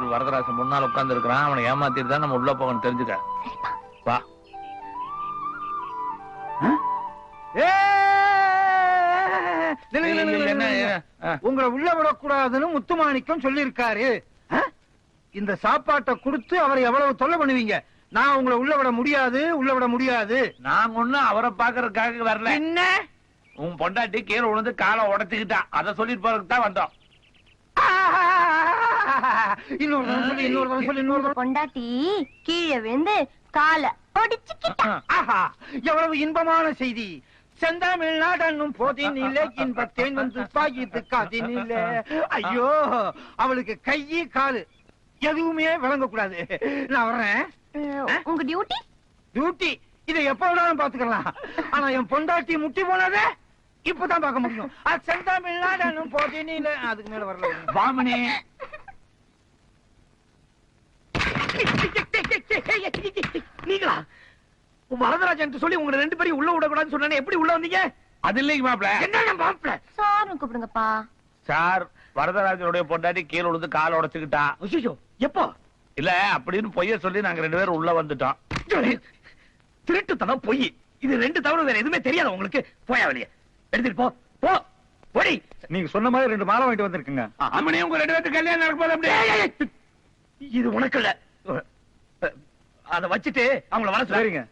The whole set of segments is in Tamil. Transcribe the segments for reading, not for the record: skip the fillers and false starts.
கான்ஸ்டபிள் வரதராசன் முன்னால உட்கார்ந்து இருக்கிறான். அவனை ஏமாத்திட்டு தான் நம்ம உள்ள போகணும், தெரிஞ்சுக்க. வா. உங்களை உள்ள விடக்கூடாதுன்னு முத்துமாணிக்கம் சொல்லி இருக்காரு. இந்த சாப்பாட்டை கொடுத்து அவரை எவ்வளவு தொல்லை பண்ணுவீங்க? நான் உங்களை உள்ள விட முடியாது, உள்ள விட முடியாது. நாங்க ஒண்ணும் அவரை பாக்குறதுக்காக வரல. என்ன? உன் பொண்டாட்டி கீழே விழுந்து காலை உடைச்சுக்கிட்டா, அதை சொல்லிட்டு போறதுக்கு தான் வந்தோம். இன்னொரு பொண்டாட்டி கீழே விழுந்து காலை ஒடிச்சுக்கிட்டா. ஆஹா, எவ்வளவு இன்பமான செய்தி. செந்தமிழ்நாடன்னும் போதினில்லை, இன்பத்தேன் வந்து பாகித்து காதினில்லை. ஐயோ, அவளுக்கு கையி காலு எதுவுமே விளங்க கூடாது. நான் வர்றேன். உங்க டியூட்டி? டியூட்டி இதை எப்ப வேணாலும் பாத்துக்கலாம். ஆனா என் பொண்டாட்டி முட்டி போனதே இப்பதான் பார்க்க முடியும். செந்தமிழ்நாடன்னும் போதினில்லை, அதுக்கு மேல வரல. வாமனி, நீங்களா வரதராஜன் சொல்லி உங்க ரெண்டு பேரும் உள்ள விடக்கூடாதுன்னு சொன்ன, எப்படி உள்ள வந்தீங்க? அது இல்லைங்க மாப்பிள. என்ன மாப்பிள? சார் கூப்பிடுங்கப்பா. சார், வரதராஜனுடைய பொண்டாட்டி கீழே விழுந்து காலை உடைச்சுக்கிட்டா. ஐயோ, எப்போ? இல்ல அப்படின்னு பொய்ய சொல்லி நாங்க 2 பேரும் உள்ள வந்துட்டோம். திருட்டுத்தனம், பொய், இது 2 தவிர வேற எதுவுமே தெரியாது உங்களுக்கு. போயா வெளியே, எடுத்துட்டு போ. போ போடி. நீங்க சொன்ன மாதிரி 2 மாலை வாங்கிட்டு வந்திருக்குங்க. அம்மனே, உங்க 2 பேருக்கு கல்யாணம் நடக்க போது. அப்படியே இது உனக்கு இல்ல, அத வச்சுட்டு அவங்கள வர சரிங்க.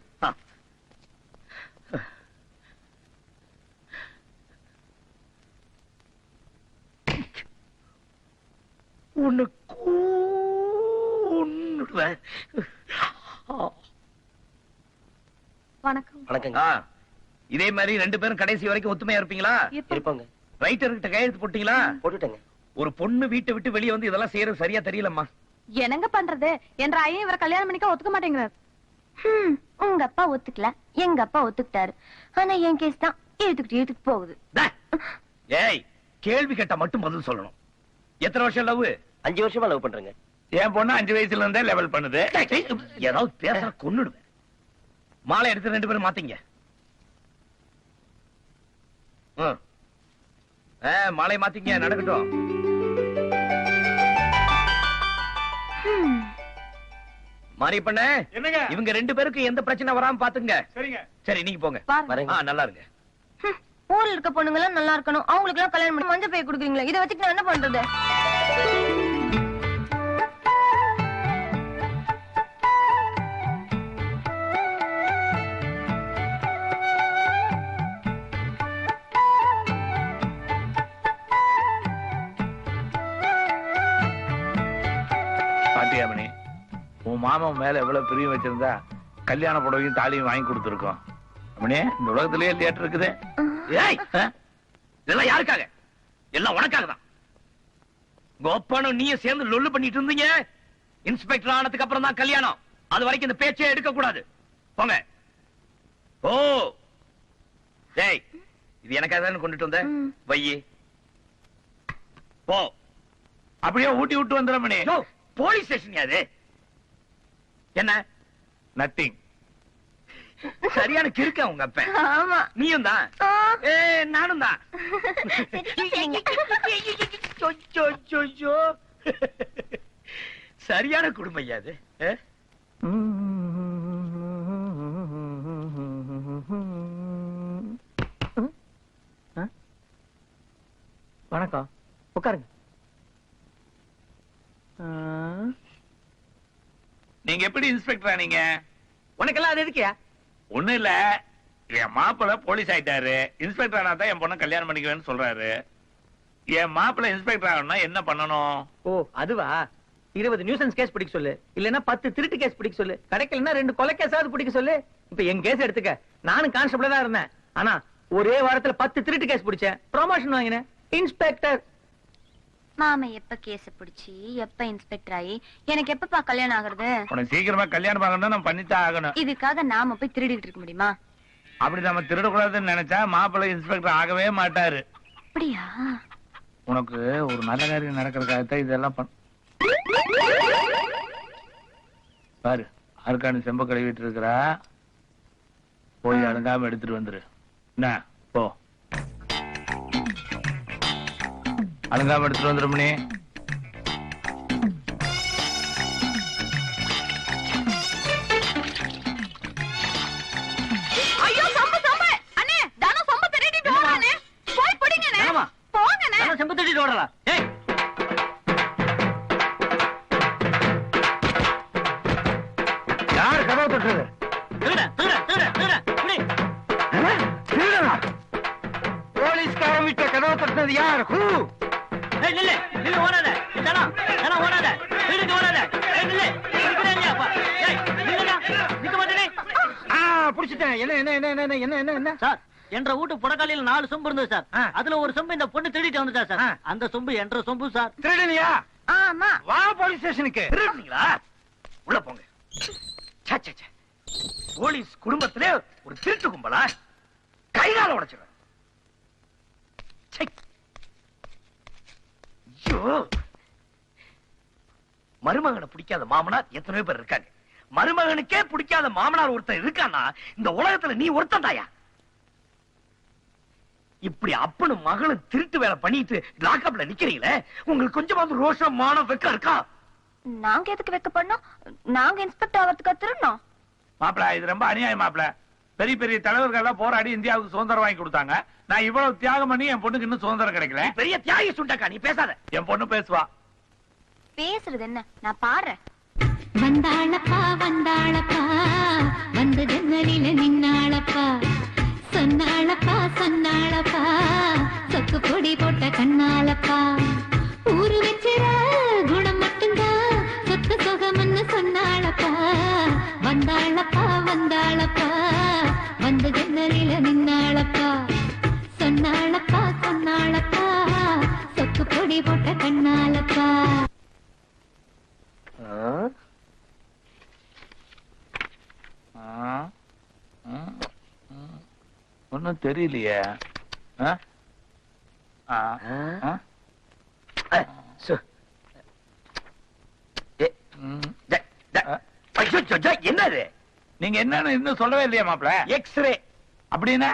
வணக்கம். வணக்கங்க. இதே மாதிரி 2 பேரும் கடைசி வரைக்கும் ஒத்துமையா இருப்பீங்களா? இருப்பாங்க. ரைட்டர் கிட்ட கையெழுத்து போட்டீங்களா? போட்டுட்டேங்க. ஒரு பொண்ணு வீட்டை விட்டு வெளியே வந்து இதெல்லாம் செய்யறது சரியா தெரியலம்மா. என்னங்க பண்றது? என்ற ஐயன் இவரை கல்யாணம் பண்ணிக்க ஒத்துக்க மாட்டேங்கிறார். உங்க அப்பா ஒத்துக்கல, எங்க அப்பா ஒத்துக்கிட்டாரு. ஆனா என் கேஸ் தான் இழுத்துக்கிட்டு போகுது. ஏய், கேள்வி கேட்டா மட்டும் பதில் சொல்லணும். எத்தனை வருஷம் லவ்? 5 வருஷமா லவ் பண்றேங்க. என் பொண்ணு 5 வயசுல இருந்தே லெவல் பண்ணுது. ஏதாவது பேச கொன்னுடுவேன். மாலை எடுத்து 2 பேரும் மாத்தீங்க. மாலை மாத்தீங்க, நடக்கட்டும். மாறி பண்ண என்னங்க? இவங்க 2 பேருக்கு எந்த பிரச்சனை வராம பாத்துங்க. சரிங்க. சரி, நீங்க போங்க. வரேங்க. நல்லா இருங்க. ஊர்ல இருக்க பொண்ணுங்க எல்லாம் நல்லா இருக்கணும், அவங்களுக்கு எல்லாம் கல்யாணம் பண்ணி மஞ்சள் பை கொடுக்குறீங்களா? இதை வச்சுட்டு நான் என்ன பண்றது? பாட்டியாமணி, உன் மாமன் மேல எவ்வளவு பிரியம் வச்சிருந்தா கல்யாண புடவையும் தாலியும் வாங்கி கொடுத்துருக்கோம். அம்மனே, இந்த உலகத்திலேயே தியேட்டர் இருக்குது. ஏய், இதெல்லாம் யாருக்காக? எல்லாம் உனக்காக தான். கோப்பானும் நீயும் சேர்ந்து லொல்லு பண்ணிட்டு இருந்தீங்க. இன்ஸ்பெக்டர் ஆனதுக்கு அப்புறம் தான் கல்யாணம். அது வரைக்கும் இந்த பேச்சே எடுக்க கூடாது. போங்க. ஓ, ஏய், இது எனக்காக தானே கொண்டுட்டு வந்த? வையி, போ. அப்படியே ஊட்டி விட்டு வந்துடுறமணி. போலீஸ் ஸ்டேஷன் அது. என்ன? நத்திங். சரியான கிறுக்க உங்க அப்ப. ஆமா, நீயும் தான். நானும் தான். சரியான குடும்பம் ஐயா அது. வணக்கம், உட்காருங்க. நீங்க எப்படி இன்ஸ்பெக்டரா? நீங்க உனக்கெல்லாம் அது எதுக்கியா? ஒண்ணு இல்ல, என் மாப்பிள்ள போலீஸ் ஆயிட்டாரு. இன்ஸ்பெக்டர் ஆனா தான் என் பொண்ணை கல்யாணம் பண்ணிக்குவேன்னு சொல்றாரு. என் மாப்பிள்ள இன்ஸ்பெக்டர் ஆகணும்னா என்ன பண்ணணும்? ஓ, அதுவா? 20 நியூசன்ஸ் கேஸ் பிடிக்க சொல்லு, இல்லன்னா 10 திருட்டு கேஸ் பிடிக்க சொல்லு, கிடைக்கலன்னா 2 கொலை கேஸாவது பிடிக்க சொல்லு. இப்ப என் கேஸ் எடுத்துக்க. நானும் கான்ஸ்டபிளா தான் இருந்தேன். ஆனா ஒரே வாரத்துல 10 திருட்டு கேஸ் பிடிச்சேன், ப்ரமோஷன் வாங்கினேன், இன்ஸ்பெக்டர். மாமா எப்ப கேஸ் பிடிச்சி எப்ப இன்ஸ்பெக்டர் ஆகி எனக்கு எப்பப்பா கல்யாணம் ஆகுறது? உனக்கு சீக்கிரமா கல்யாணம் ஆகணும்னா நம்ம பண்ணித்தான் ஆகணும். இதுக்காக நாம போய் திருடிட்டு இருக்க முடியுமா? அப்படி நம்ம திருடக்கூடாதுன்னு நினைச்சா மாப்பிள்ளை இன்ஸ்பெக்டர் ஆகவே மாட்டாரு. அப்படியா? உனக்கு ஒரு நல்ல காரியம் நடக்கிறதுக்காகத்தான் இதெல்லாம் பாரு. அருக்காணி செம்ப கழுவிட்டு இருக்கிறா, போய் அழுங்காம எடுத்துட்டு வந்துரு. என்ன, போ, அழுங்காம எடுத்துட்டு வந்துருமணி. கதவை தட்டுறது? திருடனா? போலீஸ்காரன் வீட்டை கதவை தட்டுறது யார்? ஹூ? புடிச்சிட்டேன். என்ன என்ன என்ன என்ன என்ன என்ன என்ன சார் என்ற வீட்டு புடக்காலையில 4 சொம்பு இருந்தது சார். அதுல ஒரு சொம்பு இந்த பொண்ணு திருடிட்டு வந்துட்டா சார். அந்த சொம்பு என்ற சொம்பு சார். திருடனியா? ஆமா. வா போலீஸ் ஸ்டேஷனுக்கு. திருடுனீங்களா? உள்ள போங்க. ச்சே, ச்சே, ச்சே. போலீஸ் குடும்பத்திலே ஒரு திருட்டு கும்பலா? கைகால உடைச்சிடுறேன். ச்சே. ஐயோ. மருமகனை பிடிக்காத மாமனார் எத்தனையோ பேர் இருக்காங்க. மருமகனுக்கே பிடிக்காத மாமனார் ஒருத்தன் இருக்கானா இந்த உலகத்துல நீ ஒருத்தன் தாயா? இப்படி அப்பனும் மகளும் திருட்டு வேலை பண்ணிட்டு லாக்அப்ல நிக்கிறீங்களே, உங்களுக்கு கொஞ்சமாவது ரோஷம் மானம் வெக்கம் இருக்கா? நாங்க எதுக்கு வைக்க பண்ணோம்? நாங்க இன்ஸ்பெக்டர் ஆகிறதுக்கு திருடணும். மாப்பிள இது ரொம்ப அநியாயம் மாப்பிள. பெரிய பெரிய தலைவர்கள் எல்லாம் போராடி இந்தியாவுக்கு சுதந்திரம் வாங்கி கொடுத்தாங்க. நான் இவ்வளவு தியாகம் பண்ணி என் பொண்ணுக்கு இன்னும் சுதந்திரம் கிடைக்கல. நீ பெரிய தியாகி சுண்டக்கா, நீ பேசாத. என் பொண்ணு பேசுவா. பேசுறது என்ன? நான் பாடுறேன். வந்தாளப்பா வந்தாளப்பா வந்து ஜன்னலில நின்னாளப்பா சொன்னாளப்பா சொன்னாளப்பா சொக்கு பொடி போட்ட கண்ணாளப்பா ஊரு வச்சிர குணம் மட்டும்தான் சொத்து சொகம்னு சொன்னாளப்பா வந்தாளப்பா வந்தாளப்பா வந்து ஜன்னலில நின்னாளப்பா சொன்னாளப்பா சொன்னாளப்பா சொக்கு பொடி போட்ட கண்ணாளப்பா. ஒன்னும் தெரியலையே. என்னது? நீங்க என்னன்னு இன்னும் சொல்லவே இல்லையா மாப்பிள? எக்ஸ்ரே. அப்படின்னா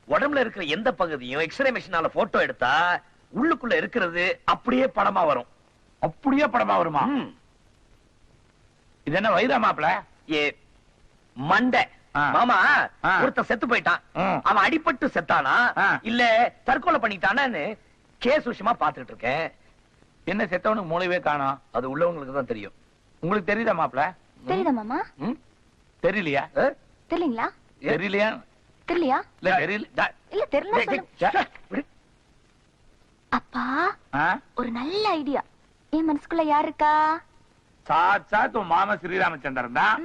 உடம்புல இருக்கிற எந்த பகுதியும் எக்ஸ்ரே மிஷினால போட்டோ எடுத்தா உள்ளுக்குள்ள இருக்கிறது அப்படியே படமா வரும். அப்படியே படமா வருமா? இது என்ன வைரா மாப்பிள? ஏ மண்டை மாமா, ஆ. ஒருத்தன் செத்து போயிட்டான். ம். அவன் அடிபட்டு செத்தானா ஆ. இல்ல தற்கொலை பண்ணிட்டானான்னு கேஸ் விஷயமா பாத்துட்டு இருக்கேன். என்ன செத்தவனுக்கு மூளையவே காணோம்? அது உள்ளவங்களுக்கு தான் தெரியும். உங்களுக்கு தெரியுதா மாப்பிள? தெரியுதா மாமா? ம்? தெரியலையா? ஆ? தெரியலீங்களா? தெரியலையா? தெரியலையா? இல்ல தெரியல. இல்ல தெரியல டேய், சொல்லுங்க. டேய், விடு. அப்பா ஆ? ஒரு நல்ல ஐடியா. என் மனசுக்குள்ள யார் இருக்கா? சாட்சாத் உன் மாமா ஸ்ரீராமச்சந்திரன் தான்.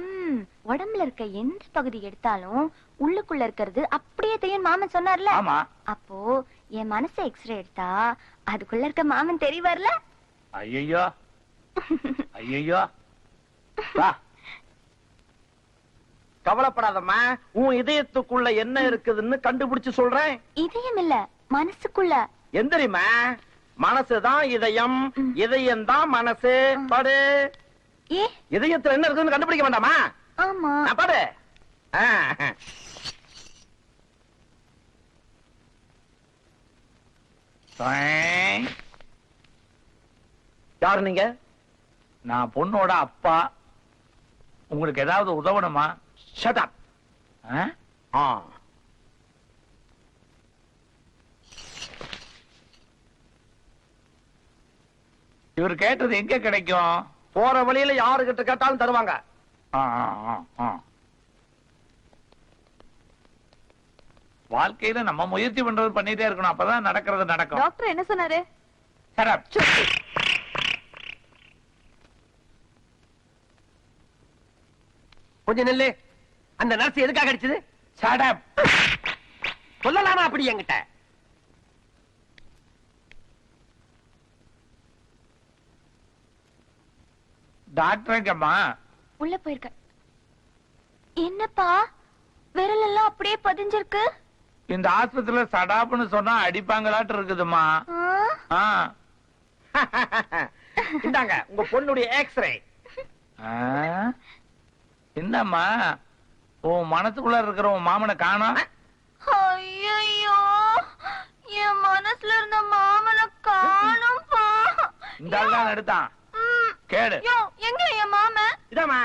உடம்புல இருக்க எந்த பகுதி எடுத்தாலும் உள்ளுக்குள்ள இருக்கிறது அப்படியே தெரியும் மாமன் சொன்னார்ல. ஆமா. அப்போ என் மனசை எக்ஸ்ரே எடுத்தா அதுக்குள்ள இருக்க மாமன் தெரிவார்ல. ஐயோ ஐயோ வா. கவலைப்படாதம்மா, உன் இதயத்துக்குள்ள என்ன இருக்குதுன்னு கண்டுபிடிச்சு சொல்றேன். இதயம் இல்ல, மனசுக்குள்ள. எந்திரிமா, மனசுதான் இதயம், இதயம் தான் மனசு. பாடு. ஏ இதயத்துல என்ன இருக்குன்னு கண்டுபிடிக்க வேண்டாமா? ஆமா. பாடு. யாரு நீங்க? நான் பொண்ணோட அப்பா. உங்களுக்கு ஏதாவது உதவணுமா? Shut up. இவர் கேட்டது எங்க கிடைக்கும்? போற வழியில யாருகிட்ட கேட்டாலும் தருவாங்க. ஆ, ஆ, ஆ, ஆ. வாழ்க்கையில நம்ம முயற்சி பண்றது பண்ணிட்டே இருக்கணும், அப்பதான் நடக்கிறது நடக்கும். டாக்டர் என்ன சொன்னாரு? Shut up. கொஞ்சம் நெல்லு. அந்த நர்ஸ் எதுக்காக அடிச்சது? Shut up. சொல்லலாமா அப்படி என்கிட்ட? டாக்டர் எங்கம்மா? உள்ள போயிருக்க. என்னப்பா விரல் எல்லாம் அப்படியே பதிஞ்சிருக்கு? இந்த ஆஸ்பத்திரியில சடாப்னு சொன்னா அடிப்பாங்களாட்டு இருக்குதுமா. ஆ? இந்தாங்க உங்க பொண்ணுடைய எக்ஸ்ரே. என்னம்மா உன் மனசுக்குள்ள இருக்கிற உன் மாமனை காணோம்? ஐயையோ, என் மனசுல இருந்த மாமனை காணோம்பா. இந்த ஆள் தான் எடுத்தான். கேடு. யோ, எங்க என் மாமன்? இதாமா,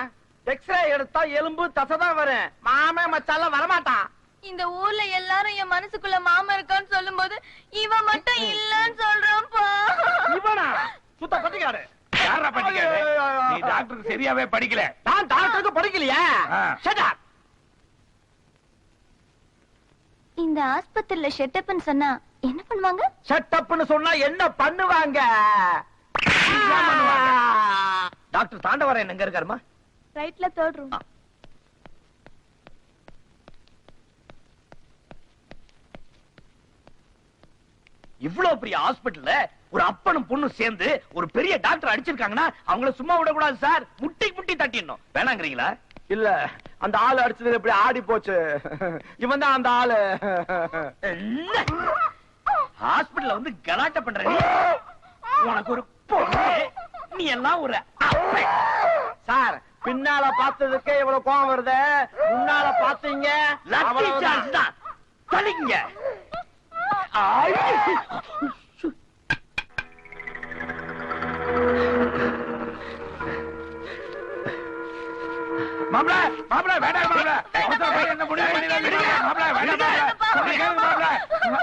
எக்ஸ்ரே எடுத்தா எலும்பு தசைதான் வரும். மாமே மச்சாலாம் வரமாட்டான். இந்த ஊர்ல எல்லாரும் என் மனசுக்குள்ள மாமன் இருக்கான்னு சொல்லும்போது இவன் மட்டும் இல்லன்னு சொல்றான்ப்பா. இவனா? சுத்த பட்டிக்காடு. யாரா பண்ணிக்காரு? நீ டாக்டருக்கு சரியாவே படிக்கல. நான் டாக்டருக்கு படிக்கலையா? ஆ. Shut up. இந்த ஆஸ்பத்திரியில ஷெட்டப்னு சொன்னா என்ன பண்ணுவாங்க? ஷட்டப்னு சொன்னா என்ன பண்ணுவாங்க? என்ன பண்ணுவாங்க? டாக்டர் தாண்டவரன் எங்க இருக்காருமா? ரைட்ல 3rd ரூம். இவ்வளவு பெரிய ஹாஸ்பிடல்ல ஒரு அப்பனும் பொண்ணும் சேர்ந்து ஒரு பெரிய டாக்டர் அடிச்சிருக்காங்கன்னா அவங்கள சும்மா விடக்கூடாது சார். முட்டி முட்டி தட்டிடணும். வேணாங்கிறீங்களா? இல்ல, அந்த ஆளு அடிச்சது இப்படி ஆடி போச்சு. இவன் தான் அந்த ஆளு. ஹாஸ்பிடல்ல வந்து கலாட்ட பண்ற நீ. உனக்கு ஒரு பொண்ணு, நீ எல்லாம் ஒரு அப்பன். சார், பின்னால பார்த்ததுக்கே இவ்வளவு கோவம் வருது. முன்னால பாத்தீங்க லக்கி சான்ஸ் தான். தள்ளிங்க. மாப்ள, மாப்ள வேண்டாம் மாப்ள. அவசர போய் என்ன முடிவு பண்ணிடாதீங்க மாப்ள. வேண்டாம் மாப்ள. சொல்றேன் கேளுங்க மாப்ள.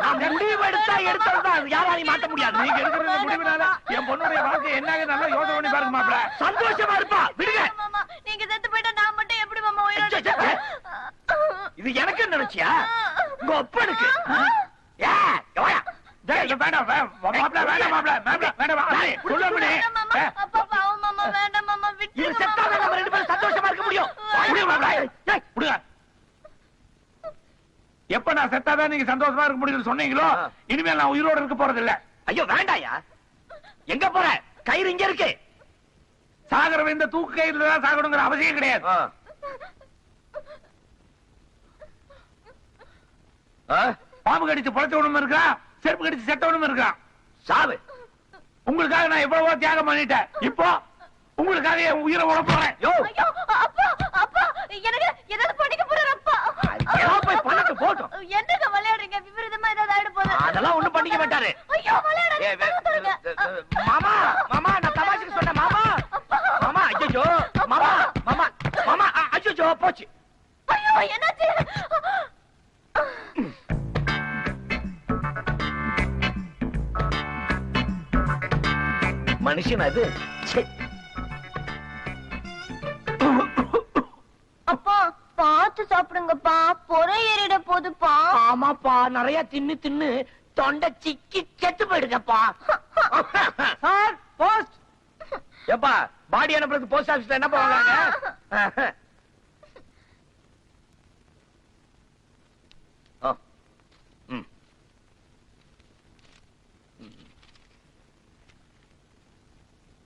நான் முடிவு எடுத்தா எடுத்ததுதான். யாராலையும் மாத்த முடியாது. நீங்க எடுக்கிற முடிவுனால என் பொண்ணுடைய வாழ்க்கை என்னாக நல்லா யோசனை பண்ணி பாருங்க மாப்ள. சந்தோஷமா இருப்பா. விடுங்க. மாமா, நீங்க செத்து போயிட்டா நான் மட்டும் எப்படி மாமா உயிரோட இருப்பேன்? இது எனக்கு நினைச்சியா? உங்க அப்பனுக்கு. ஏ, கவாயா. டேய், வேண்டாம் மாப்ள, வேண்டாம் மாப்ள. மாப்ள வேண்டாம் மாப்ள. சொல்லுங்க வேண்டாம் மாமா, அப்பா பாவம் மாமா, வேண்டாம் மாமா, விட்டு இது செத்தாதான் நம்ம ரெண்டு பேரும் சந்தோஷமா இருக்க முடியும். விடுங்க மாப்ள. டேய், விடுங்க. எப்ப நான் செத்தாதான் நீங்க சந்தோஷமா இருக்க முடியும்னு சொன்னீங்களோ, இனிமேல் நான் உயிரோட இருக்க போறது இல்ல. ஐயோ வேண்டாயா. எங்க போற? கயிறு இங்க இருக்கு. சாகரவன் இந்த தூக்கு கயிறுல தான் சாகணுங்கிற அவசியம் கிடையாது. பாம்பு கடிச்சு பொழைச்சவனும் இருக்கான், செருப்பு கடிச்சு செத்தவனும் இருக்கான். சாவு. உங்களுக்காக நான் எவ்வளவோ தியாகம் பண்ணிட்டேன். இப்போ உங்களுக்காக என் உயிரை விட போறேன். யோ, ஐயோ, அப்பா, அப்பா, எனக்கு ஏதாவது பண்ணிக்க போறாரு அப்பா. ஏதாவது போய் பண்ணட்டு போட்டும். என்னங்க விளையாடுறீங்க? விபரீதமா ஏதாவது ஆயிட போகுது. அதெல்லாம் ஒண்ணும் பண்ணிக்க மாட்டாரு. ஐயோ, விளையாடாதீங்க, தடுங்க. மாமா, மாமா, நான் தமாஷுக்கு சொன்னேன் மாமா. மாமா, ஐயோ, மாமா, மாமா, மாமா, ஐயோ, போச்சு. ஐயோ, என்னாச்சு? மனுஷன் அது. ச்சே. அப்பா, பார்த்து சாப்பிடுங்கப்பா, பொறை ஏறிட போதுப்பா. ஆமாப்பா, நிறைய தின்னு தின்னு தொண்டை சிக்கி செத்து போயிடுங்கப்பா. Sir, post. ஏப்பா, பாடி அனுப்புறதுக்கு போஸ்ட் ஆபீஸ்ல என்ன போவாங்க?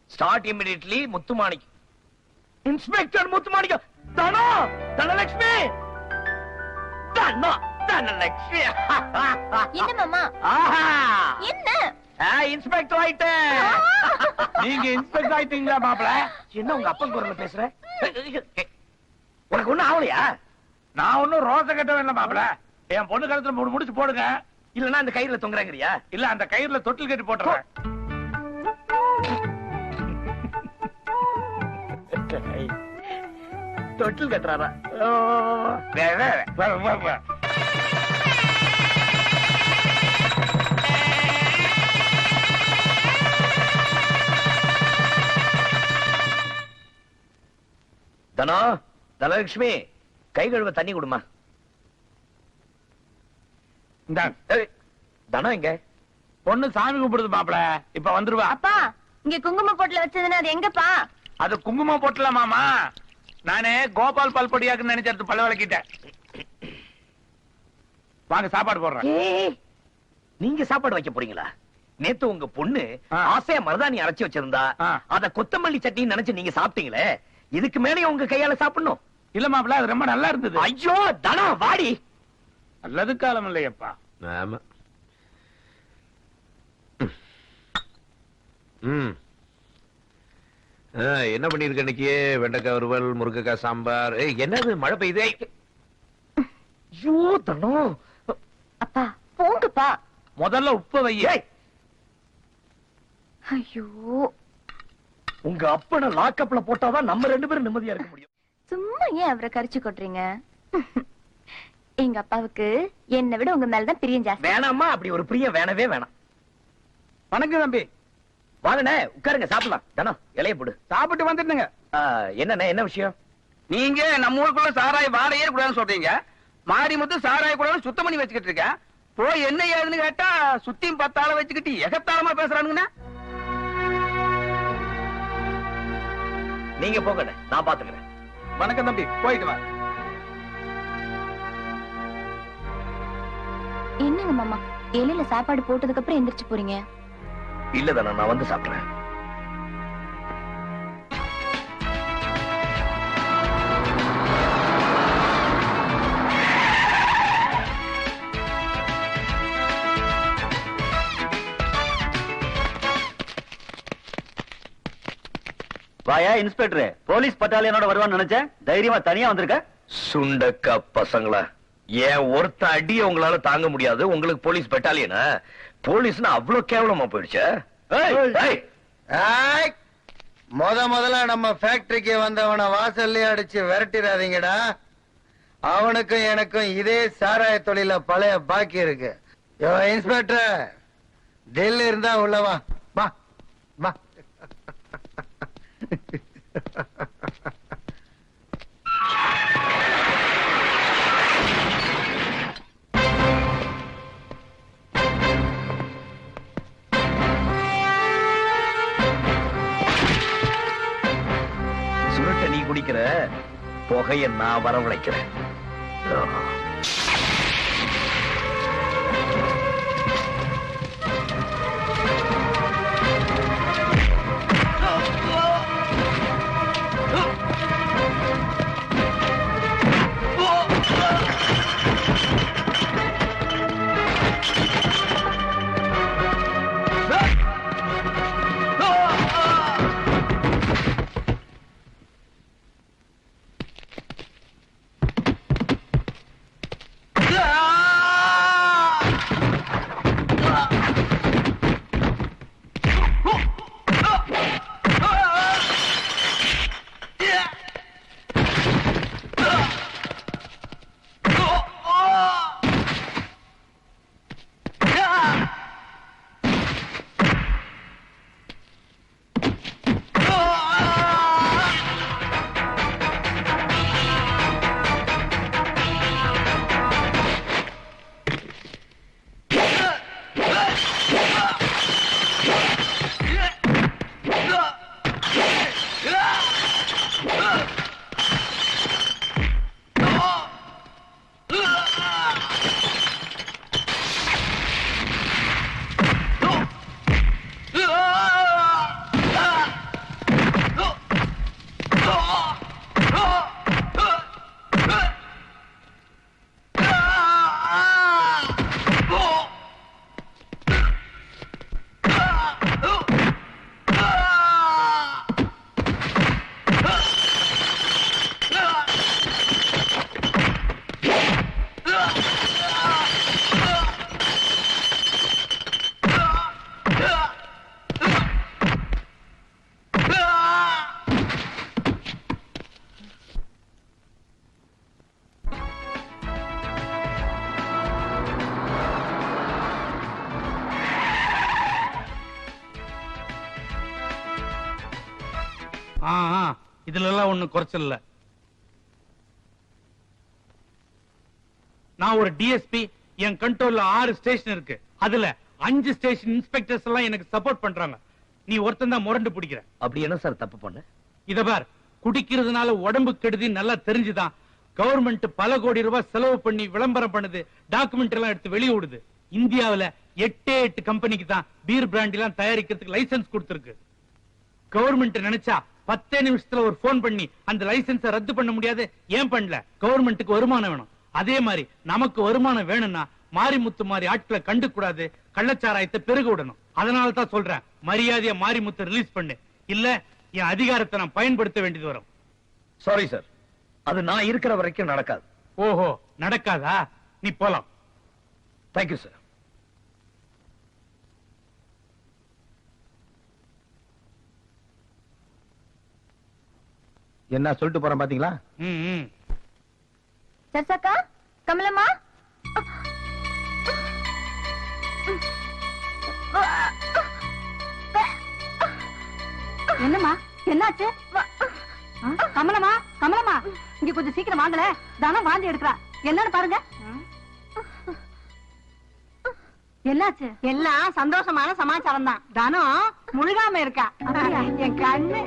Start immediately. Muthumanickam. Inspector Muthumanickam. Dhano, Dhanalakshmi, Dhano, Dhanalakshmi. என்ன மாமா? ஆஹா, என்ன? இன்ஸ்பெக்டர் ஆயிட்ட. நீங்க இன்ஸ்பெக்டர் ஆயிட்டீங்களா மாப்ள? என்ன உங்க அப்பன் குரல்ல பேசுற? உனக்கு ஒண்ணும் ஆகலையா? நான் ஒன்னும் ரோச கட்டவே இல்ல மாப்ள. என் பொண்ணு கழுத்துல மூணு முடிச்சு போடுங்க. இல்லன்னா அந்த கயிறுல தொங்குறாங்கறியா? இல்ல அந்த கயிறுல தொட்டில் கட்டி போட்டுறேன். தொட்டில் கட்டுறாரா? வே, வே, வே, வே, வே. தனோ, தனலட்சுமி, கை கழுவ தண்ணி கொடுமா. இந்தாங்க. ஏய், தனோ எங்க? பொண்ணு சாமி கும்பிடுது மாப்ள. இப்ப வந்துருவா. அப்பா, இங்க குங்கும பொட்டுல வச்சதுன்னா அது எங்கப்பா? அது குங்குமம் போட்டல மாமா. நானே கோபால் பல்பொடியாக்கு நினைச்சது பல்ல விளக்கிட்டேன். வாங்க சாப்பாடு போடுறேன். ஏய், நீங்க சாப்பாடு வைக்க போறீங்களா? நேத்து உங்க பொண்ணு ஆ. ஆசையா மருதாணி அரைச்சு வச்சிருந்தா, ஆ. அத கொத்தமல்லி சட்னி நினைச்சு நீங்க சாப்பிட்டீங்களே. இதுக்கு மேலே உங்க கையால சாப்பிடணும். இல்ல மாப்ள, அது ரொம்ப நல்லா இருந்தது. ஐயோ, தனோ வாடி. நல்லது காலம் இல்லையப்பா. ஆமா. ம். என்ன பண்ணிருக்க இன்னைக்கு? வெண்டைக்காய் வறுவல், முருங்கைக்காய் சாம்பார். என்னது மழை பெய்யுதே? ஐயோ, தனோ. அப்பா, போங்கப்பா. முதல்ல உப்பு வை. ஐயோ, உங்க அப்பனை லாக்கப்ல போட்டாதான் நம்ம ரெண்டு பேரும் நிம்மதியா இருக்க முடியும். சும்மா ஏன் அவரை கரிச்சு கொட்டுறீங்க? எங்க அப்பாவுக்கு என்னை விட உங்க மேலதான் பிரியம் ஜாஸ்தி. வேணாமா? அப்படி ஒரு பிரியம் வேணவே வேணாம். வணக்கம் தம்பி. வாங்கண்ணே, உட்காருங்க, சாப்பிடலாம். தனோ, இலைய போடு. சாப்பிட்டு வந்துட்டுங்க. என்னண்ணே என்ன விஷயம்? நீங்க நம்ம ஊருக்குள்ள சாராய வாடையே கூடாதுன்னு சொல்றீங்க. மாரிமுத்து சாராய கூடாது சுத்தம் பண்ணி வச்சுக்கிட்டு இருக்க. போய் என்ன ஏதுன்னு கேட்டா சுத்தியும் 10 ஆளை வச்சுக்கிட்டு எகத்தாளமா பேசுறானுங்கண்ணா. நீங்க போங்கண்ணே, நான் பாத்துக்கிறேன். வணக்கம் தம்பி, போயிட்டு வா. என்னங்க மாமா, இலையில சாப்பாடு போட்டதுக்கு அப்புறம் எந்திரிச்சு போறீங்க? இல்லதானே, நான் வந்து சாப்பிடுறேன். வாயா இன்ஸ்பெக்டர், போலீஸ் பட்டாலியனோட வருவான்னு நினைச்சேன். தைரியமா தனியா வந்திருக்க. சுண்டக்கா பசங்களா, ஏன் ஒருத்த அடிய உங்களால தாங்க முடியாது, உங்களுக்கு போலீஸ் பெட்டாலியனா? போலீஸ்னா அவ்வளவு கேவலமா போயிடுச்சு. முதல்ல நம்ம ஃபேக்டரிக்கு வந்தவன வாசல்லே அடிச்சு விரட்டிடாதீங்கடா. அவனுக்கும் எனக்கும் இதே சாராய தொழில பழைய பாக்கி இருக்கு. இன்ஸ்பெக்டர், தில் இருந்தா உள்ளவா. வா வா. சுருட்ட நீ குடிக்கிற, புகைய நான் வரவழைக்கிறேன். இதுல எல்லாம் ஒண்ணு குறைச்சல் இல்ல. நான் ஒரு டிஎஸ்பி, என் கண்ட்ரோல்ல 6 ஸ்டேஷன் இருக்கு. அதுல 5 ஸ்டேஷன் இன்ஸ்பெக்டர்ஸ் எல்லாம் எனக்கு சப்போர்ட் பண்றாங்க. நீ ஒருத்தன் தான் முரண்டு பிடிக்கிற. அப்படி என்ன சார் தப்பு பண்ண? இத பார், குடிக்கிறதுனால உடம்பு கெடுதி நல்லா தெரிஞ்சுதான் கவர்மெண்ட் பல கோடி ரூபாய் செலவு பண்ணி விளம்பரம் பண்ணுது, டாக்குமெண்ட் எல்லாம் எடுத்து வெளிய விடுது. இந்தியாவுல 8 கம்பெனிக்கு தான் பீர் பிராண்ட் எல்லாம் தயாரிக்கிறதுக்கு லைசென்ஸ் கொடுத்திருக்கு. கவர்மெண்ட் நினைச்சா 10 நிமிஷத்துல ஒரு போன் பண்ணி அந்த லைசென்ஸை ரத்து பண்ண முடியாது. ஏன் பண்ணல? கவர்மெண்ட்டுக்கு வருமானம் வேணும். அதே மாதிரி நமக்கு வருமானம் வேணும்னா மாரிமுத்து மாதிரி ஆட்களை கண்டு கூடாது, கள்ளச்சாராயத்தை பெருக விடணும். அதனால தான் சொல்றேன், மரியாதையா மாரிமுத்து ரிலீஸ் பண்ணு, இல்ல என் அதிகாரத்தை நான் பயன்படுத்த வேண்டியது வரும். சாரி சார், அது நான் இருக்கிற வரைக்கும் நடக்காது. ஓஹோ, நடக்காதா? நீ போலாம். Thank you sir. என்ன சொல்லிட்டு போறேன் பாத்தீங்களா? சர்சக்கா, கமலம்மா, என்னம்மா, என்னாச்சு? கமலமா கமலமா இங்க கொஞ்சம் சீக்கிரம் வாங்கல தானம் வாந்தி எடுக்கிறா என்னன்னு பாருங்க என்னாச்சு எல்லாம் சந்தோஷமான சமாச்சாரம் தான் தானம் முழுகாம இருக்கா என் கண்ணு